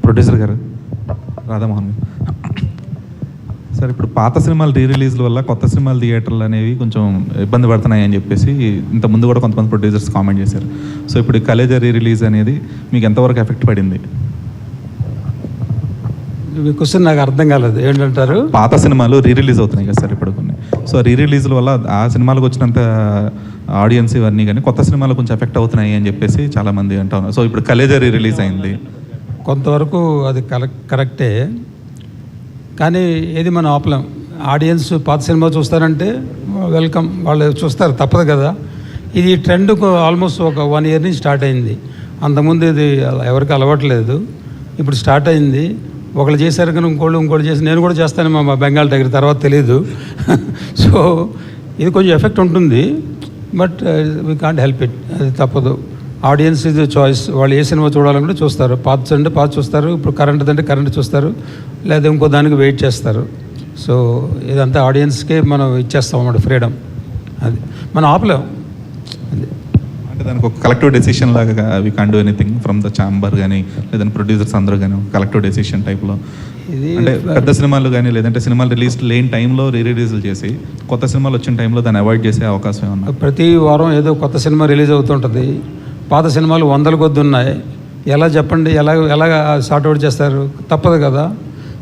Producer గారు రాధామోహన్ గారు. Sir, ఇప్పుడు పాత సినిమాలు రిలీజ్ల వల్ల కొత్త సినిమాలు థియేటర్లు అనేవి కొంచెం ఇబ్బంది పడుతున్నాయి అని చెప్పేసి ఇంత ముందు కూడా కొంతమంది ప్రొడ్యూసర్స్ కామెంట్ చేశారు. సో ఇప్పుడు కలేజా రిలీజ్ అనేది మీకు ఎంతవరకు ఎఫెక్ట్ పడింది? క్వశ్చన్ నాకు అర్థం కాలేదు. ఏంటంటారు? పాత సినిమాలు రిలీజ్ అవుతున్నాయి కదా సార్ ఇప్పుడు కొన్ని. సో రిలీజ్ల వల్ల ఆ సినిమాలకు వచ్చినంత ఆడియన్స్ ఇవన్నీ కానీ కొత్త సినిమాలు కొంచెం ఎఫెక్ట్ అవుతున్నాయి అని చెప్పేసి చాలామంది అంటా ఉన్నారు. సో ఇప్పుడు కలేజా రిలీజ్ అయింది, కొంతవరకు అది కరెక్టే, కానీ ఏది మనం ఆపలేం. ఆడియన్స్ పాత సినిమా చూస్తారంటే వెల్కమ్, వాళ్ళు చూస్తారు, తప్పదు కదా. ఇది ట్రెండ్ ఆల్మోస్ట్ ఒక 1 year నుంచి స్టార్ట్ అయింది. అంతకుముందు ఇది ఎవరికి అలవాట్లేదు, ఇప్పుడు స్టార్ట్ అయింది. ఒకళ్ళు చేశారు కానీ ఇంకోళ్ళు చేసి నేను కూడా చేస్తాను మా బెంగాల్ టైగర్, తర్వాత తెలీదు. సో ఇది కొంచెం ఎఫెక్ట్ ఉంటుంది, but we can't help it, అది తప్పదు. ఆడియన్స్ ఇది చాయిస్, వాళ్ళు ఏ సినిమా చూడాలంటే చూస్తారు. పాత అంటే పాత చూస్తారు, ఇప్పుడు కరెంట్ అంటే కరెంట్ చూస్తారు, లేదా ఇంకో దానికి వెయిట్ చేస్తారు. సో ఇదంతా ఆడియన్స్కే మనం ఇచ్చేస్తాం అన్నమాట ఫ్రీడమ్, అది మనం ఆపలేం. అది అంటే దానికి ఒక కలెక్టివ్ డెసిషన్ లాగా we can't do anything from the chamber కానీ లేదంటే ప్రొడ్యూసర్స్ అందరూ కానీ కలెక్టివ్ డెసిషన్ టైప్లో. ఇది అంటే పెద్ద సినిమాలు కానీ లేదంటే సినిమాలు రిలీజ్ లేని టైంలో రిలీజ్లు చేసి కొత్త సినిమాలు వచ్చిన టైంలో దాన్ని అవాయిడ్ చేసే అవకాశం ఏమన్నా? ప్రతి వారం ఏదో కొత్త సినిమా రిలీజ్ అవుతుంటుంది, పాత సినిమాలు 100 కొద్ది ఉన్నాయి. ఎలా చెప్పండి, ఎలా సార్ట్అవుట్ చేస్తారు? తప్పదు కదా.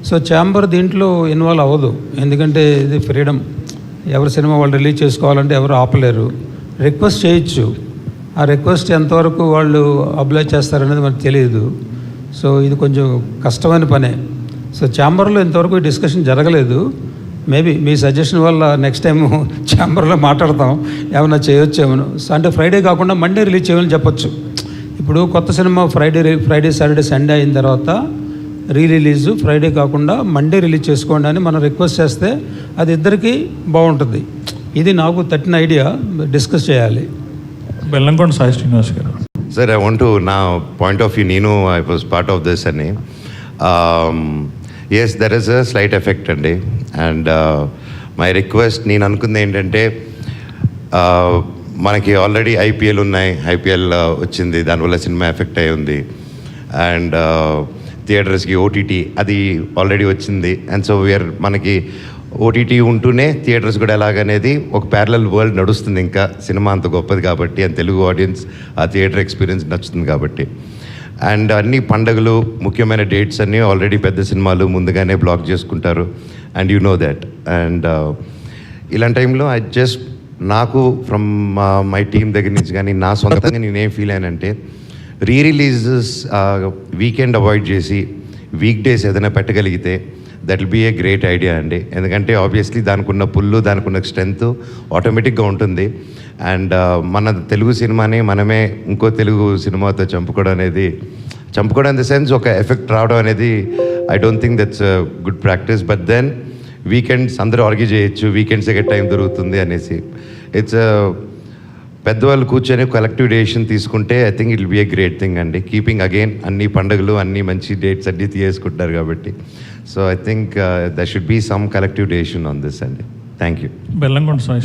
సో ఛాంబర్ దీంట్లో ఇన్వాల్వ్ అవ్వదు, ఎందుకంటే ఇది ఫ్రీడమ్. ఎవరి సినిమా వాళ్ళు రిలీజ్ చేసుకోవాలంటే ఎవరు ఆపలేరు. రిక్వెస్ట్ చేయొచ్చు, ఆ రిక్వెస్ట్ ఎంతవరకు వాళ్ళు అప్లై చేస్తారనేది మనకు తెలియదు. సో ఇది కొంచెం కష్టమైన పనే. సో ఛాంబర్లో ఇంతవరకు డిస్కషన్ జరగలేదు. మేబీ మీ సజెషన్ వల్ల నెక్స్ట్ టైం ఛాంబర్లో మాట్లాడతాం, ఏమైనా చేయొచ్చేమో. అంటే ఫ్రైడే కాకుండా మండే రిలీజ్ చేయమని చెప్పొచ్చు. ఇప్పుడు కొత్త సినిమా ఫ్రైడే సాటర్డే సండే అయిన తర్వాత రిలీజు ఫ్రైడే కాకుండా మండే రిలీజ్ చేసుకోండి అని మనం రిక్వెస్ట్ చేస్తే అది ఇద్దరికీ బాగుంటుంది. ఇది నాకు తట్టిన ఐడియా, డిస్కస్ చేయాలి. బెల్లంకొండ సాయి శ్రీనివాస్ గారు. సార్, ఐ వాంట్ టు నా పాయింట్ ఆఫ్ వ్యూ, నేను I was part of this అని. Yes, there is a slight effect అండి. అండ్ మై రిక్వెస్ట్, నేను అనుకుంది ఏంటంటే, మనకి ఆల్రెడీ ఐపీఎల్ ఉన్నాయి, ఐపీఎల్ వచ్చింది, దానివల్ల సినిమా ఎఫెక్ట్ అయి ఉంది. అండ్ థియేటర్స్కి ఓటీటీ అది ఆల్రెడీ వచ్చింది. అండ్ సో మనకి ఓటీటీ ఉంటూనే థియేటర్స్ కూడా ఎలాగనేది ఒక ప్యారలల్ వరల్డ్ నడుస్తుంది. ఇంకా సినిమా అంత గొప్పది కాబట్టి, అండ్ తెలుగు ఆడియన్స్ ఆ థియేటర్ ఎక్స్పీరియన్స్ నచ్చుతుంది కాబట్టి. అండ్ అన్ని పండుగలు, ముఖ్యమైన డేట్స్ అన్నీ ఆల్రెడీ పెద్ద సినిమాలు ముందుగానే బ్లాక్ చేసుకుంటారు, and you know that. And ఇలాంటి టైంలో నాకు ఫ్రమ్ మై టీమ్ దగ్గర నుంచి కానీ నా సొంతంగా నేనేం ఫీల్ అయ్యానంటే, రిలీజెస్ వీకెండ్ అవాయిడ్ చేసి వీక్ డేస్ ఏదైనా పెట్టగలిగితే that will be a great idea అండి. ఎందుకంటే ఆబ్వియస్లీ దానికి ఉన్న పుల్లు, దానికి ఉన్న స్ట్రెంత్ ఆటోమేటిక్గా ఉంటుంది. అండ్ మన తెలుగు సినిమాని మనమే ఇంకో తెలుగు సినిమాతో చంపుకోవడం ఇన్ ద సెన్స్ ఒక ఎఫెక్ట్ రావడం అనేది I don't think that's good practice. But then weekends అందరూ ఆర్గ్యూ చేయొచ్చు, వీకెండ్స్ ఎక్కడ టైం దొరుకుతుంది అనేసి. ఇట్స్ పెద్దవాళ్ళు కూర్చొని కలెక్టివ్ డెసిషన్ తీసుకుంటే I think it will be a great thing అండి. కీపింగ్ అగైన్ అన్ని పండుగలు, అన్ని మంచి డేట్స్ అన్నీ తీసుకుంటారు కాబట్టి. So I think there should be some collective decision on this అండి. Thank you. బెల్లంకొండ సాయి